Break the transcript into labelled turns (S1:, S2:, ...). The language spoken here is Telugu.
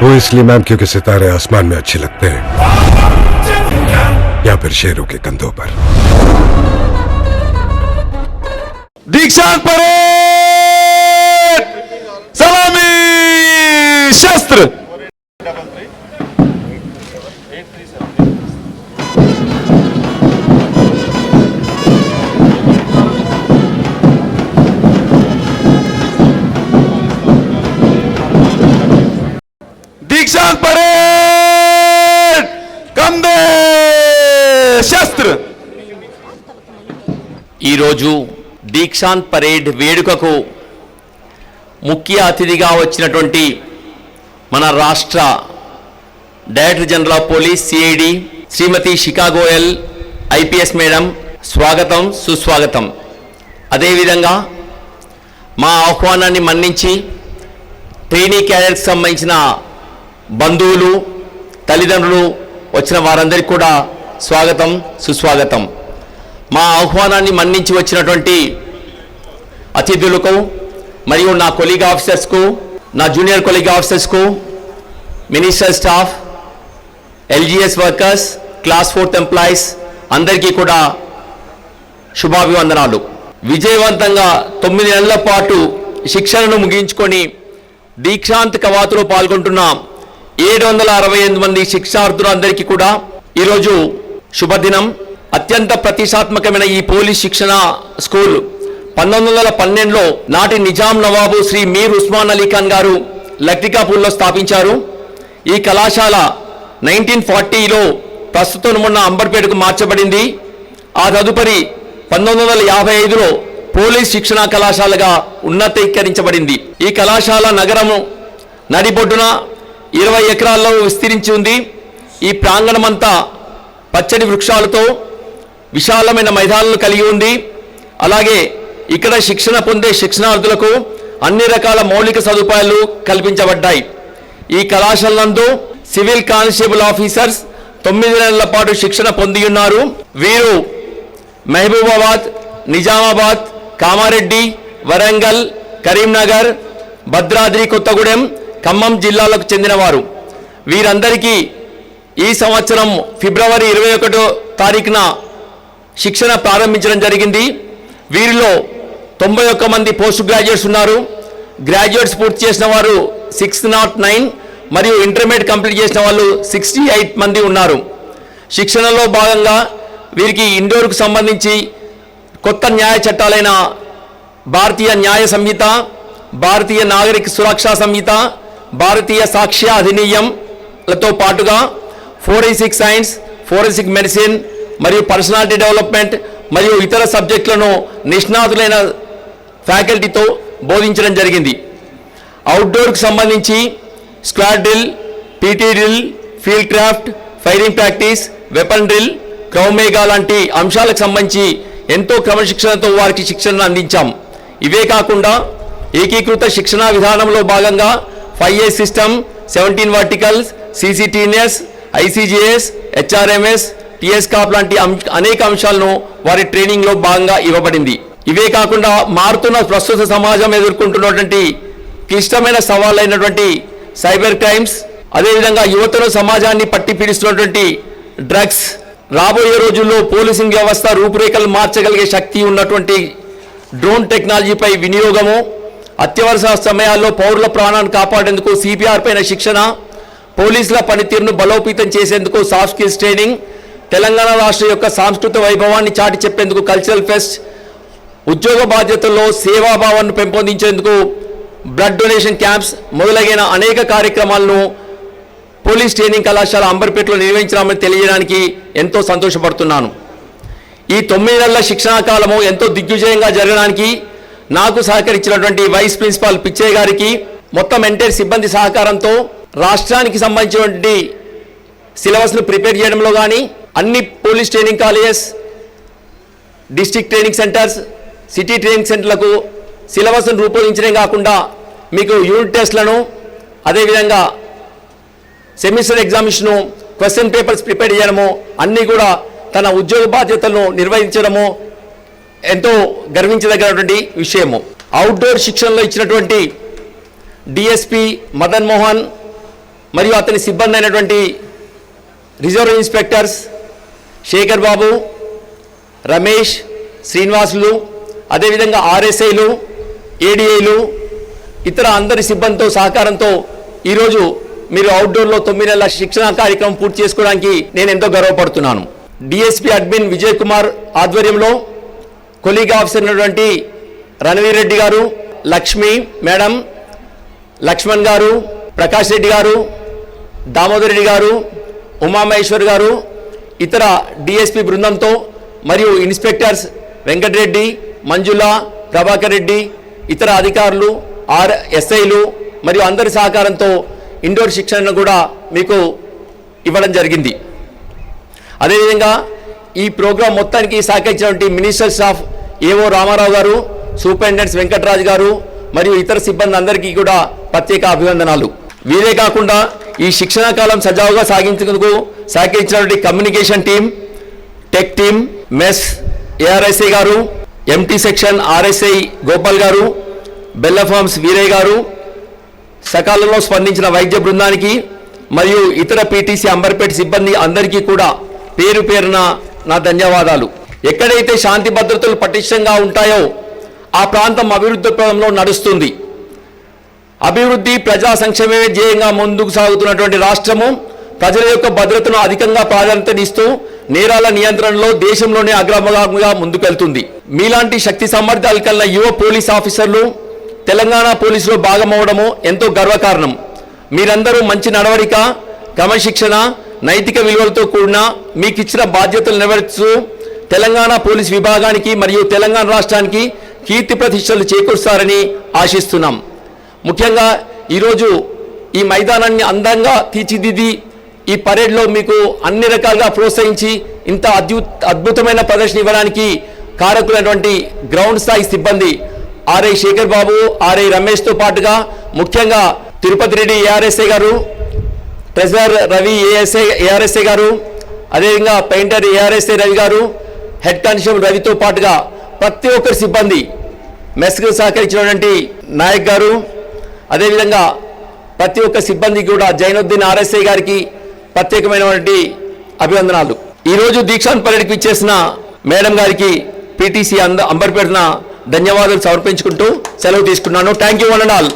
S1: वो इसलिए मैम क्योंकि सितारे आसमान में अच्छे लगते हैं या फिर शेरों के कंधों पर।
S2: दीक्षांत परेड सलामी शस्त्र। दीक्षांत परेड कंधे शस्त्र।
S3: దీక్షాంత్ పరేడ్ వేడుకకు ముఖ్య అతిథిగా వచ్చినటువంటి మన రాష్ట్ర director general of police CID Shrimati Shikha Goyal IPS madam స్వాగతం సుస్వాగతం. అదేవిధంగా మా ఆహ్వానాన్ని మన్నించి ట్రైనీ క్యాడర్కి సంబంధించిన బంధువులు తల్లిదండ్రులు వచ్చిన వారందరికీ కూడా స్వాగతం సుస్వాగతం. మా ఆహ్వానాన్ని మన్నించి వచ్చినటువంటి అతిథులకు మరియు నా కొలీగ్ ఆఫీసర్స్కు, నా జూనియర్ కొలీగ్ ఆఫీసర్స్కు, minister staff, LGS workers, class 4th employees అందరికీ కూడా శుభాభివందనాలు. విజయవంతంగా 9 నెలల పాటు శిక్షణను ముగించుకొని దీక్షాంత్ కవాతులో పాల్గొంటున్న 768 మంది శిక్షార్థులు అందరికీ కూడా ఈరోజు శుభదినం. అత్యంత ప్రతిష్టాత్మకమైన ఈ పోలీస్ శిక్షణ స్కూల్ 1912లో నాటి నిజాం నవాబు శ్రీ మీర్ ఉస్మాన్ అలీ ఖాన్ గారు లక్టికాపూర్లో స్థాపించారు. ఈ కళాశాల 1940లో ప్రస్తుతం ఉన్న అంబర్పేటకు మార్చబడింది. ఆ తదుపరి 1955లో పోలీస్ శిక్షణ కళాశాలగా ఉన్నతీకరించబడింది. ఈ కళాశాల నగరము నడిబొడ్డున 20 ఎకరాల్లో విస్తరించి ఉంది. ఈ ప్రాంగణమంతా పచ్చని వృక్షాలతో విశాలమైన మైదానాలు కలిగి ఉంది. అలాగే ఇక్కడ శిక్షణ పొందే శిక్షణార్థులకు అన్ని రకాల మౌలిక సదుపాయాలు కల్పించబడ్డాయి. ఈ కళాశాల నందు సివిల్ కానిస్టేబుల్ ఆఫీసర్స్ 9 నెలల పాటు శిక్షణ పొంది ఉన్నారు. వీరు మహబూబాబాద్, నిజామాబాద్, కామారెడ్డి, వరంగల్, కరీంనగర్, భద్రాద్రి కొత్తగూడెం, ఖమ్మం జిల్లాలకు చెందినవారు. వీరందరికీ ఈ సంవత్సరం ఫిబ్రవరి 21వ తారీఖున శిక్షణ ప్రారంభించడం జరిగింది. వీరిలో 91 మంది పోస్ట్ గ్రాడ్యుయేట్స్ ఉన్నారు. గ్రాడ్యుయేట్స్ పూర్తి చేసిన వారు 609 మరియు ఇంటర్మీడియట్ కంప్లీట్ చేసిన వాళ్ళు 68 మంది ఉన్నారు. శిక్షణలో భాగంగా వీరికి ఇండోర్కు సంబంధించి కొత్త న్యాయ చట్టాలైన భారతీయ న్యాయ సంహిత, భారతీయ నాగరిక సురక్షా సంహిత, భారతీయ సాక్ష్య అధినియంలతో పాటుగా ఫోరెన్సిక్ సైన్స్, ఫోరెన్సిక్ మెడిసిన్ మరియు పర్సనాలిటీ డెవలప్మెంట్ మరియు ఇతర సబ్జెక్టులను నిష్ణాతులైన ఫ్యాకల్టీతో బోధించడం జరిగింది. అవుట్డోర్కు సంబంధించి squad drill, PT drill, field craft, firing practice, weapon drill, krav maga లాంటి అంశాలకు సంబంధించి ఎంతో క్రమశిక్షణతో వారికి శిక్షణను అందించాం. ఇవే కాకుండా ఏకీకృత శిక్షణా విధానంలో భాగంగా 5A system, 17 verticals, CCTNS, ICGS, HRMS, TSCAP లాంటి అనేక అంశాలను వారి ట్రైనింగ్లో భాగంగా ఇవ్వబడింది. ఇవే కాకుండా మారుతున్న ప్రస్తుత సమాజం ఎదుర్కొంటున్నటువంటి క్లిష్టమైన సవాళ్ళైనటువంటి సైబర్ క్రైమ్స్, అదేవిధంగా యువతను సమాజాన్ని పట్టి పీడిస్తున్నటువంటి డ్రగ్స్, రాబోయే రోజుల్లో పోలీసింగ్ వ్యవస్థ రూపురేఖలు మార్చగలిగే శక్తి ఉన్నటువంటి డ్రోన్ టెక్నాలజీపై వినియోగము, అత్యవసర సమయాల్లో పౌరుల ప్రాణాన్ని కాపాడేందుకు CPR పైన శిక్షణ, పోలీసుల పనితీరును బలోపేతం చేసేందుకు సాఫ్ట్ స్కిల్స్ ట్రైనింగ్, తెలంగాణ రాష్ట్రం యొక్క సాంస్కృతిక వైభవాన్ని చాటి చెప్పేందుకు కల్చరల్ ఫెస్ట్, ఉద్యోగ బాధ్యతల్లో సేవాభావాన్ని పెంపొందించేందుకు బ్లడ్ డొనేషన్ క్యాంప్స్ మొదలైన అనేక కార్యక్రమాలను పోలీస్ ట్రైనింగ్ కళాశాల అంబర్పేటలో నిర్వహించడామని తెలియజేయడానికి ఎంతో సంతోషపడుతున్నాను. ఈ 9 నెలల శిక్షణా కాలము ఎంతో దిగ్విజయంగా జరగడానికి నాకు సహకరించినటువంటి వైస్ ప్రిన్సిపాల్ పిచ్చయ్య గారికి, మొత్తం ఎంటైర్ సిబ్బంది సహకారంతో రాష్ట్రానికి సంబంధించినటువంటి సిలబస్ను ప్రిపేర్ చేయడంలో కానీ అన్ని police training colleges, district training centres, city training సెంటర్లకు సిలబస్ను రూపొందించడం కాకుండా మీకు యూనిట్ టెస్ట్లను, అదేవిధంగా semester examination, question papers prepare చేయడము అన్నీ కూడా తన ఉద్యోగ బాధ్యతలను నిర్వహించడము ఎంతో గర్వించదగినటువంటి విషయము. అవుట్డోర్ శిక్షణలో ఇచ్చినటువంటి డిఎస్పి మదన్ మోహన్ మరియు అతని సిబ్బంది అయినటువంటి రిజర్వ్ ఇన్స్పెక్టర్స్ శేఖర్ బాబు, రమేష్, శ్రీనివాసులు, అదేవిధంగా ఆర్ఎస్ఐలు, ఏడిఐలు, ఇతర అందరి సిబ్బందితో సహకారంతో ఈరోజు మీరు అవుట్డోర్లో 9 నెలల శిక్షణ కార్యక్రమం పూర్తి చేసుకోవడానికి నేను ఎంతో గర్వపడుతున్నాను. డిఎస్పి అడ్మిన్ విజయ్ కుమార్ ఆధ్వర్యంలో కొలీగ్ ఆఫీసర్ అయినటువంటి రణవీర్ రెడ్డి గారు, లక్ష్మి మేడం, లక్ష్మణ్ గారు, ప్రకాష్ రెడ్డి గారు, దామోదర్ రెడ్డి గారు, ఉమామహేశ్వర్ గారు, ఇతర డిఎస్పి బృందంతో మరియు ఇన్స్పెక్టర్స్ వెంకటరెడ్డి, మంజుల, ప్రభాకర్ రెడ్డి, ఇతర అధికారులు, ఎస్ఐలు మరియు అందరి సహకారంతో ఇండోర్ శిక్షణను కూడా మీకు ఇవ్వడం జరిగింది. అదేవిధంగా ఈ ప్రోగ్రాం మొత్తానికి సహకరించినటువంటి మినిస్టర్స్ ఆఫ్ ఏఓ రామారావు గారు, సూపరింటెండెంట్స్ వెంకటరాజు గారు మరియు ఇతర సిబ్బంది అందరికీ కూడా ప్రత్యేక అభివందనాలు. వీరే కాకుండా ఈ శిక్షణా కాలం సజావుగా సాగించేందుకు సహకరించినటువంటి communication team, tech team, mess ARSI గారు, ఎంటీ సెక్షన్ ఆర్ఎస్ఐ గోపాల్ గారు, బెల్ల ఫార్మ్స్ వీరయ్య గారు, సకాలంలో స్పందించిన వైద్య బృందానికి మరియు ఇతర పీటీసీ అంబర్పేట సిబ్బంది అందరికీ కూడా పేరు పేరున నా ధన్యవాదాలు. ఎక్కడైతే శాంతి భద్రతలు పటిష్టంగా ఉంటాయో ఆ ప్రాంతం అభివృద్ధి పథంలో నడుస్తుంది. అభివృద్ధి, ప్రజా సంక్షేమమే ధ్యేయంగా ముందుకు సాగుతున్నటువంటి రాష్ట్రము ప్రజల యొక్క భద్రతను అధికంగా ప్రాధాన్యతనిస్తూ నేరాల నియంత్రణలో దేశంలోనే అగ్రభాగంగా ముందుకెళ్తుంది. మీలాంటి శక్తి సామర్థ్యాలు కలిగిన యువ పోలీస్ ఆఫీసర్లు తెలంగాణ పోలీసులో భాగమవడము ఎంతో గర్వకారణం. మీరందరూ మంచి నడవడిక, క్రమశిక్షణ, నైతిక విలువలతో కూడిన మీకు ఇచ్చిన బాధ్యతలు నెరవేర్చుతూ తెలంగాణ పోలీస్ విభాగానికి మరియు తెలంగాణ రాష్ట్రానికి కీర్తి ప్రతిష్టలు చేకూరుస్తారని ఆశిస్తున్నాం. ముఖ్యంగా ఈరోజు ఈ మైదానాన్ని అందంగా తీర్చిదిద్ది ఈ పరేడ్లో మీకు అన్ని రకాలుగా ప్రోత్సహించి ఇంత అద్భుతమైన ప్రదర్శన ఇవ్వడానికి కారకులైనటువంటి గ్రౌండ్ స్థాయి సిబ్బంది ఆర్ఐ శేఖర్ బాబు, ఆర్ఐ రమేష్తో పాటుగా ముఖ్యంగా తిరుపతి రెడ్డి ఏఆర్ఎస్ఐ గారు, ట్రెజరర్ రవి ఏఆర్ఎస్ఐ గారు, అదేవిధంగా పెయింటర్ ఏఆర్ఎస్ఐ రవి గారు, హెడ్ కానిస్టేబుల్ రవితో పాటుగా ప్రతి ఒక్కరి సిబ్బంది, మెస్కు సహకరించినటువంటి నాయక్ గారు, అదేవిధంగా ప్రతి ఒక్క సిబ్బంది కూడా జైనుద్దీన్ ఆర్ఎస్ఐ గారికి ప్రత్యేకమైనటువంటి అభివందనాలు. ఈరోజు దీక్షాంత్ పరేడ్కి ఇచ్చేసిన మేడం గారికి పీటీసీ అంబర్పేటన ధన్యవాదాలు సమర్పించుకుంటూ సెలవు తీసుకున్నాను. Thank you one and all.